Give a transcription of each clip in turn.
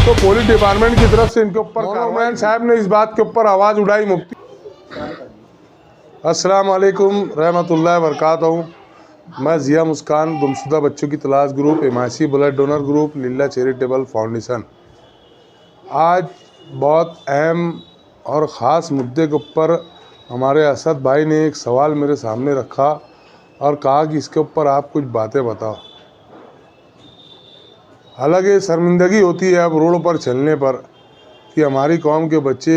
तो police department की तरफ से इनके ऊपर मोनोमैन साहब ने इस बात के ऊपर आवाज़ उठाई। मुफ्ती अस्सलाम वालेकुम रहमतुल्लाहि व बरकातहू। मैं ज़िया मुस्कान गुमशुदा बच्चों की तलाश group MIC blood donor group Leela charitable foundation आज बहुत अहम और ख़ास मुद्दे के ऊपर हमारे असद भाई ने एक सवाल मेरे सामने रखा और कहा कि इसके ऊपर आप कुछ बातें बताओ। हालांकि शर्मिंदगी होती है अब रोड पर चलने पर कि हमारी कौम के बच्चे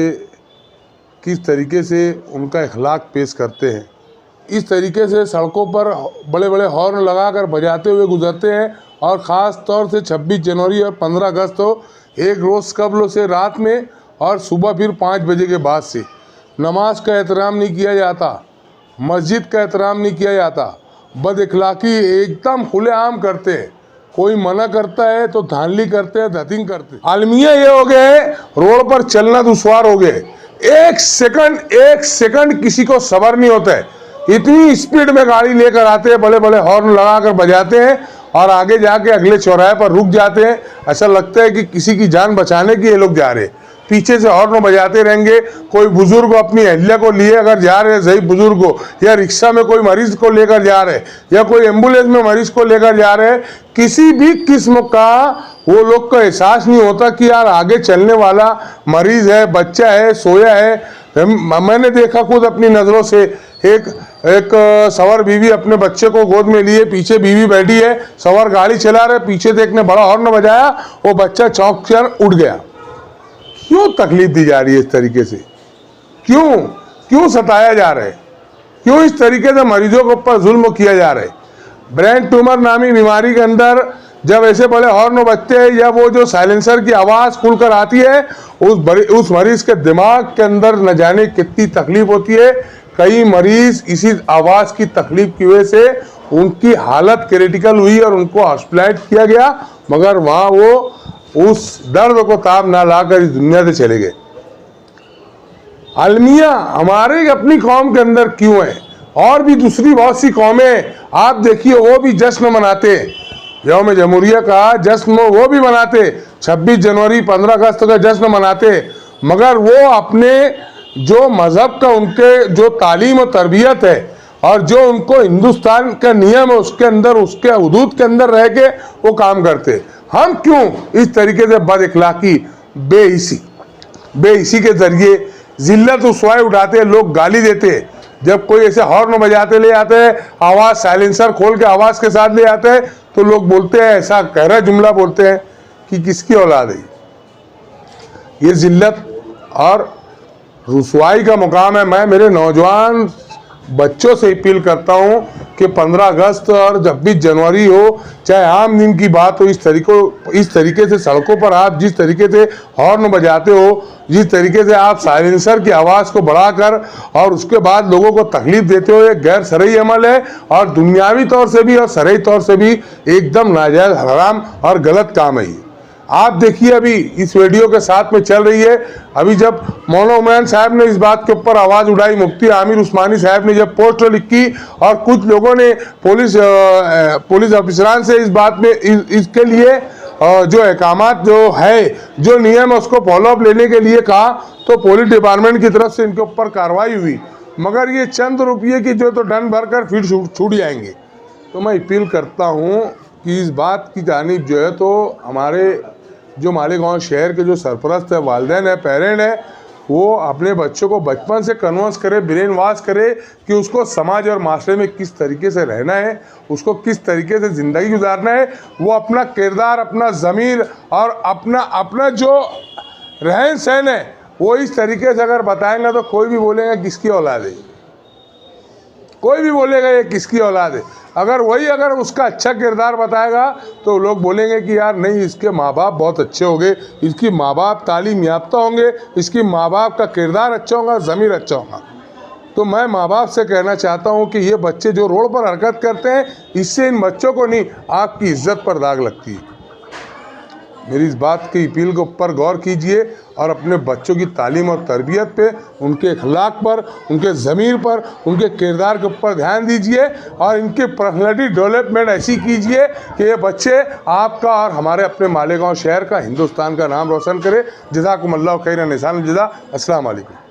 किस तरीके से उनका अखलाक पेश करते हैं। इस तरीके से सड़कों पर बड़े बड़े हॉर्न लगाकर बजाते हुए गुजरते हैं और ख़ास तौर से 26 जनवरी और 15 अगस्त तो एक रोज़ कबल से रात में और सुबह फिर 5 बजे के बाद से नमाज का एहतराम नहीं किया जाता, मस्जिद का एहतराम नहीं किया जाता, बद अखलाकी एकदम खुलेआम करते हैं। कोई मना करता है तो धांधली करते हैं, धतिंग करते हैं। आलमिया ये हो गए रोड पर चलना दुश्वार हो गए। एक सेकंड किसी को सब्र नहीं होता है। इतनी स्पीड में गाड़ी लेकर आते हैं, बड़े बड़े हॉर्न लगाकर बजाते हैं और आगे जाके अगले चौराहे पर रुक जाते हैं। ऐसा लगता है कि किसी की जान बचाने के ये लोग जा रहे हैं। पीछे से हॉर्न बजाते रहेंगे। कोई बुजुर्ग अपनी अहलिया को लिए अगर जा रहे हैं, सही बुजुर्ग को, या रिक्शा में कोई मरीज को लेकर जा रहे हैं या कोई एम्बुलेंस में मरीज को लेकर जा रहे हैं, किसी भी किस्म का वो लोग को एहसास नहीं होता कि यार आगे चलने वाला मरीज है, बच्चा है, सोया है। मैंने देखा खुद अपनी नज़रों से एक सवार बीवी अपने बच्चे को गोद में लिए, पीछे बीवी बैठी है, सवार गाड़ी चला रहे, पीछे से एक ने बड़ा हॉर्न बजाया, वो बच्चा चौंक कर उठ गया। क्यों तकलीफ दी जा रही है इस तरीके से? क्यों सताया जा रहा है? क्यों इस तरीके से मरीजों के ऊपर जुल्म किया जा रहा है? ब्रेन ट्यूमर नामी बीमारी के अंदर जब ऐसे बड़े हॉर्न बजते हैं या वो जो साइलेंसर की आवाज़ खुलकर आती है, उस मरीज के दिमाग के अंदर न जाने कितनी तकलीफ होती है। कई मरीज इसी आवाज़ की तकलीफ की वजह से उनकी हालत क्रिटिकल हुई और उनको हॉस्पिटलाइज किया गया, मगर वहाँ वो उस दर्द को ताब ना लाकर इस दुनिया से चले गए। अलमिया हमारे अपनी कौम के अंदर क्यों है? और भी दूसरी बहुत सी कौमें आप देखिए वो भी जश्न मनाते हैं, यौम जमहूरिया का जश्न वो भी मनाते, 26 जनवरी 15 अगस्त का जश्न मनाते, मगर वो अपने जो मज़हब का उनके जो तालीम और तरबियत है और जो उनको हिंदुस्तान का नियम है उसके अंदर, उसके हुदूद के अंदर रह के वो काम करते। हम क्यों इस तरीके से बद अखलाकी बेहिसी के जरिए जिल्लत रुसवाई उठाते हैं, लोग गाली देते हैं। जब कोई ऐसे हॉर्न बजाते ले आते हैं, आवाज़ साइलेंसर खोल के आवाज़ के साथ ले आते हैं, तो लोग बोलते हैं, ऐसा गहरा जुमला बोलते हैं कि किसकी औलाद है। ये जिल्लत और रुसवाई का मुकाम है। मैं मेरे नौजवान बच्चों से अपील करता हूं कि 15 अगस्त और 26 जनवरी हो, चाहे आम दिन की बात हो, इस तरीके से सड़कों पर आप जिस तरीके से हॉर्न बजाते हो, जिस तरीके से आप साइलेंसर की आवाज़ को बढ़ाकर और उसके बाद लोगों को तकलीफ देते हो, एक गैर शरई अमल है और दुनियावी तौर से भी और शरई तौर से भी एकदम नाजायज़, हराम और गलत काम है। आप देखिए अभी इस वीडियो के साथ में चल रही है, अभी जब मौलाना उमैन साहब ने इस बात के ऊपर आवाज़ उठाई, मुफ्ती आमिर उस्मानी साहब ने जब पोस्टर लिखी और कुछ लोगों ने पुलिस अफसरान से इस बात में इसके लिए जो अहकामात जो है, जो नियम है उसको फॉलोअप लेने के लिए कहा, तो पुलिस डिपार्टमेंट की तरफ से इनके ऊपर कार्रवाई हुई, मगर ये चंद रुपये की जो तो डंड भरकर फिर छूट जाएंगे। तो मैं अपील करता हूँ कि इस बात की जानिब जो है तो हमारे जो मालेगांव शहर के जो सरपरस्त है, वालिदैन है, पेरेंट है, वो अपने बच्चों को बचपन से कन्वर्स करे, ब्रेन वॉश करे कि उसको समाज और माशरे में किस तरीके से रहना है, उसको किस तरीके से ज़िंदगी गुजारना है। वो अपना किरदार, अपना ज़मीर और अपना जो रहन सहन है वो इस तरीके से अगर बताएंगे तो कोई भी बोलेगा किसकी औलाद है, कोई भी बोलेगा ये किसकी औलाद है। अगर उसका अच्छा किरदार बताएगा तो लोग बोलेंगे कि यार नहीं, इसके माँ बाप बहुत अच्छे होंगे, इसकी माँ बाप तालीम याफ्ता होंगे, इसकी माँ बाप का किरदार अच्छा होगा, ज़मीर अच्छा होगा। तो मैं माँ बाप से कहना चाहता हूँ कि ये बच्चे जो रोड पर हरकत करते हैं, इससे इन बच्चों को नहीं, आपकी इज्जत पर दाग लगती है। मेरी इस बात की अपील के ऊपर गौर कीजिए और अपने बच्चों की तालीम और तरबियत पे, उनके अखलाक पर, उनके ज़मीर पर, उनके किरदार के ऊपर ध्यान दीजिए और इनके पर्सनैलिटी डेवलपमेंट ऐसी कीजिए कि ये बच्चे आपका और हमारे अपने मालेगांव शहर का, हिंदुस्तान का नाम रोशन करे। जज़ाकुमुल्लाहु खैरन, निशान जज़ा। अस्सलाम वालेकुम।